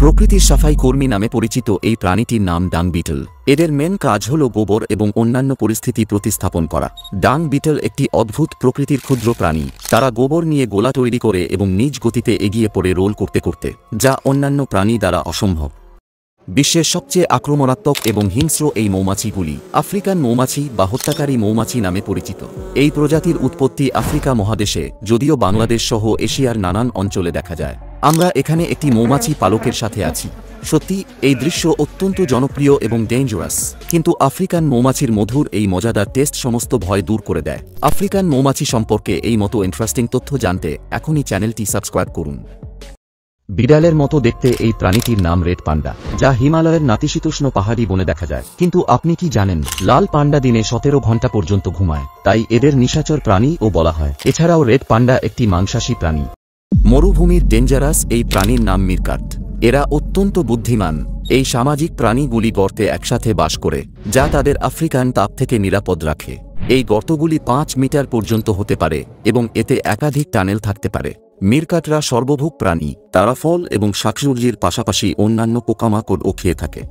প্রকৃতির সাফাই কর্মী নামে পরিচিত এই প্রাণীটির নাম ডাং বিটল। এদের মেন কাজ হল গোবর এবং অন্যান্য পরিস্থিতি প্রতিস্থাপন করা। ডাং বিটল একটি অদ্ভুত প্রকৃতির ক্ষুদ্র প্রাণী। তারা গোবর নিয়ে গোলা তৈরি করে এবং নিজ গতিতে এগিয়ে পড়ে রোল করতে করতে, যা অন্যান্য প্রাণী দ্বারা অসম্ভব। বিশ্বের সবচেয়ে আক্রমণাত্মক এবং হিংস্র এই মৌমাছিগুলি আফ্রিকান মৌমাছি বা হত্যাকারী মৌমাছি নামে পরিচিত। এই প্রজাতির উৎপত্তি আফ্রিকা মহাদেশে, যদিও বাংলাদেশ সহ এশিয়ার নানান অঞ্চলে দেখা যায়। আমরা এখানে একটি মৌমাছি পালকের সাথে আছি। সত্যি এই দৃশ্য অত্যন্ত জনপ্রিয় এবং ডেঞ্জারাস, কিন্তু আফ্রিকান মৌমাছির মধুর এই মজাদার টেস্ট সমস্ত ভয় দূর করে দেয়। আফ্রিকান মৌমাছি সম্পর্কে এই মতো ইন্টারেস্টিং তথ্য জানতে এখনই চ্যানেলটি সাবস্ক্রাইব করুন। বিড়ালের মতো দেখতে এই প্রাণীটির নাম রেড পান্ডা, যা হিমালয়ের নাতিশীতোষ্ণ পাহাড়ি বনে দেখা যায়। কিন্তু আপনি কি জানেন, লাল পান্ডা দিনে 17 ঘন্টা পর্যন্ত ঘুমায়, তাই এদের নিশাচর প্রাণীও বলা হয়। এছাড়াও রেড পান্ডা একটি মাংসাশী প্রাণী। মরুভূমির ডেঞ্জারাস এই প্রাণীর নাম মিরকাট। এরা অত্যন্ত বুদ্ধিমান। এই সামাজিক প্রাণীগুলি গর্তে একসাথে বাস করে, যা তাদের আফ্রিকান তাপ থেকে নিরাপদ রাখে। এই গর্তগুলি 5 মিটার পর্যন্ত হতে পারে এবং এতে একাধিক টানেল থাকতে পারে। মিরকাটরা সর্বভোগ প্রাণী। তারা ফল এবং শাকসবজির পাশাপাশি অন্যান্য পোকামাকড়ও খেয়ে থাকে।